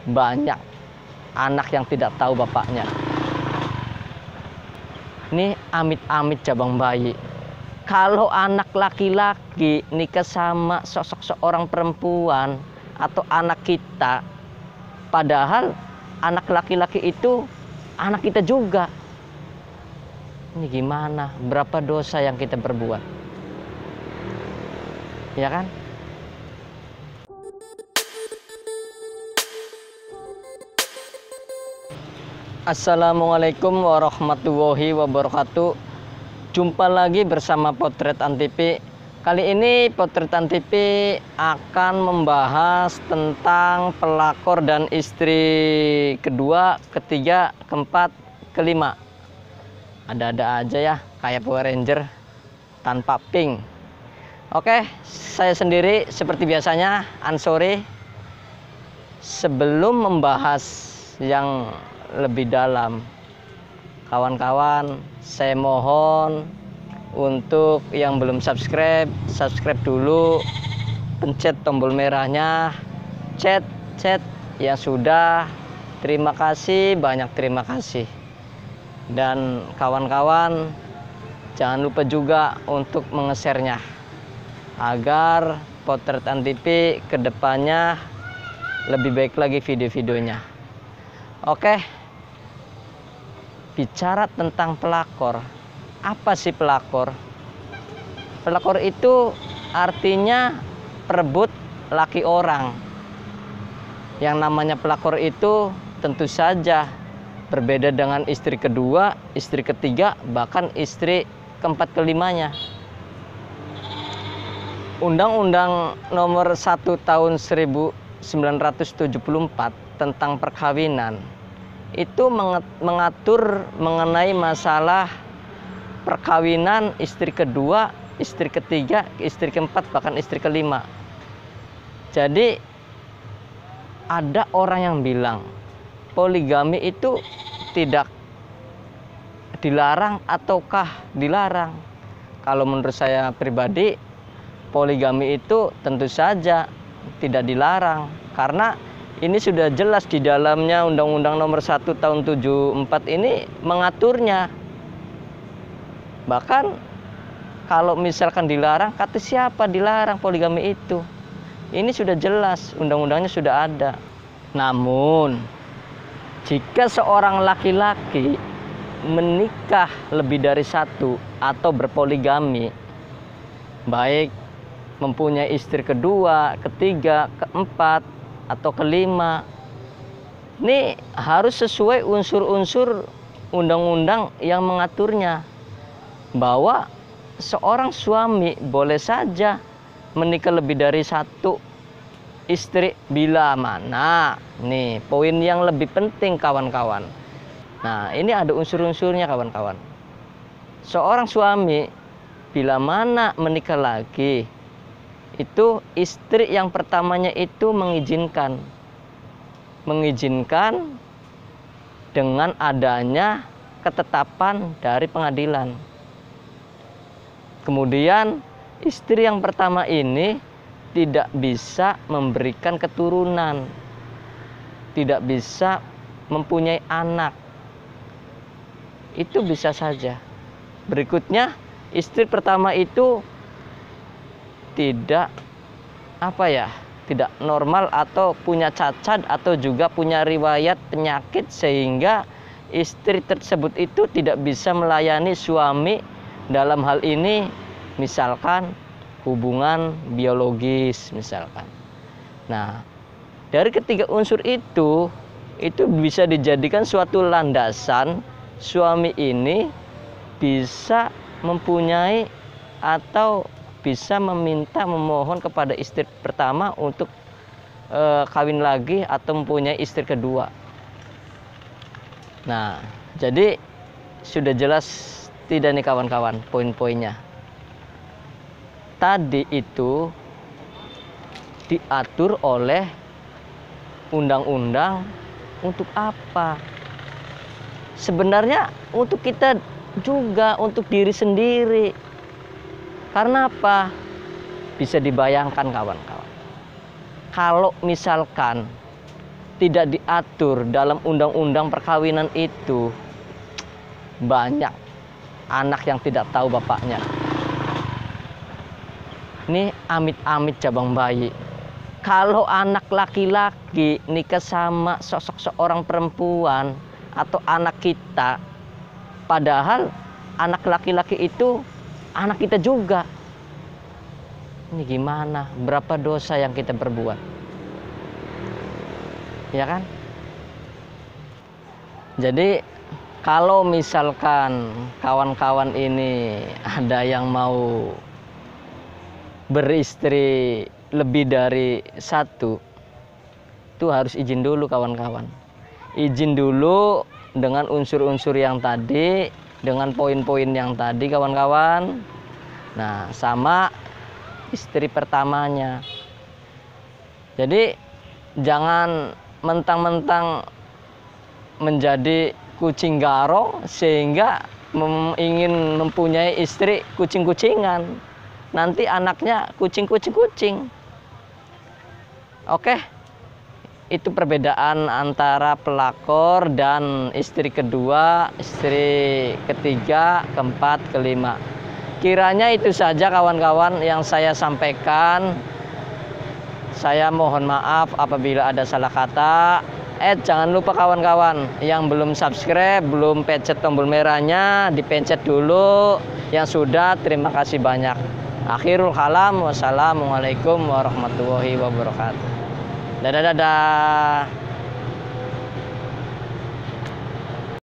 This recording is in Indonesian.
banyak anak yang tidak tahu bapaknya. Ini amit-amit cabang bayi. Kalau anak laki-laki nikah sama sosok seorang perempuan atau anak kita, padahal anak laki-laki itu anak kita juga. Ini gimana? Berapa dosa yang kita perbuat? Ya kan? Assalamualaikum warahmatullahi wabarakatuh. Jumpa lagi bersama Potret Antv. Kali ini Potret Antv akan membahas tentang pelakor dan istri kedua, ketiga, keempat, kelima. Ada-ada aja ya, kayak Power Ranger tanpa pink. Oke, saya sendiri seperti biasanya Ansori. Sebelum membahas yang lebih dalam, kawan-kawan, saya mohon untuk yang belum subscribe dulu, pencet tombol merahnya, chat yang sudah, terima kasih, banyak terima kasih. Dan kawan-kawan jangan lupa juga untuk menge-share-nya agar Potret Antv kedepannya lebih baik lagi video-videonya. Oke, bicara tentang pelakor. Apa sih pelakor? Pelakor itu artinya perebut laki orang. Yang namanya pelakor itu tentu saja berbeda dengan istri kedua, istri ketiga, bahkan istri keempat kelimanya. Undang-Undang Nomor 1 Tahun 1974 tentang perkawinan itu mengatur mengenai masalah perkawinan istri kedua, istri ketiga, istri keempat, bahkan istri kelima. Jadi ada orang yang bilang poligami itu tidak dilarang ataukah dilarang. Kalau menurut saya pribadi, poligami itu tentu saja tidak dilarang, karena ini sudah jelas di dalamnya Undang-Undang Nomor 1 Tahun 74 ini mengaturnya. Bahkan kalau misalkan dilarang, kata siapa dilarang poligami itu? Ini sudah jelas, undang-undangnya sudah ada. Namun jika seorang laki-laki menikah lebih dari satu atau berpoligami, baik mempunyai istri kedua, ketiga, keempat, atau kelima, ini harus sesuai unsur-unsur undang-undang yang mengaturnya, bahwa seorang suami boleh saja menikah lebih dari satu istri bila mana. Nih poin yang lebih penting kawan-kawan. Nah ini ada unsur-unsurnya kawan-kawan. Seorang suami bila mana menikah lagi, itu istri yang pertamanya itu mengizinkan dengan adanya ketetapan dari pengadilan. Kemudian istri yang pertama ini tidak bisa memberikan keturunan, tidak bisa mempunyai anak, itu bisa saja. Berikutnya istri pertama itu tidak tidak normal atau punya cacat atau juga punya riwayat penyakit, sehingga istri tersebut itu tidak bisa melayani suami dalam hal ini, misalkan hubungan biologis misalkan. Nah dari ketiga unsur itu bisa dijadikan suatu landasan suami ini bisa mempunyai atau bisa memohon kepada istri pertama untuk kawin lagi atau mempunyai istri kedua. Nah, jadi sudah jelas tidak nih kawan-kawan poin-poinnya. Tadi itu diatur oleh undang-undang untuk apa? Sebenarnya untuk kita juga, untuk diri sendiri. Karena apa? Bisa dibayangkan kawan-kawan, kalau misalkan tidak diatur dalam undang-undang perkawinan itu, banyak anak yang tidak tahu bapaknya. Ini amit-amit cabang bayi. Kalau anak laki-laki nikah sama sosok seorang perempuan atau anak kita, padahal anak laki-laki itu anak kita juga. Ini gimana? Berapa dosa yang kita perbuat? Ya kan? Jadi kalau misalkan kawan-kawan ini ada yang mau beristri lebih dari satu, itu harus izin dulu kawan-kawan. Izin dulu dengan unsur-unsur yang tadi, dengan poin-poin yang tadi kawan-kawan. Nah, sama istri pertamanya. Jadi jangan mentang-mentang menjadi kucing garong sehingga ingin mempunyai istri kucing-kucingan. Nanti anaknya kucing-kucing-kucing. Oke, itu perbedaan antara pelakor dan istri kedua, istri ketiga, keempat, kelima. Kiranya itu saja kawan-kawan yang saya sampaikan. Saya mohon maaf apabila ada salah kata. Jangan lupa kawan-kawan yang belum subscribe, belum pencet tombol merahnya, dipencet dulu. Yang sudah, terima kasih banyak. Akhirul kalam, wassalamualaikum warahmatullahi wabarakatuh. Dadah.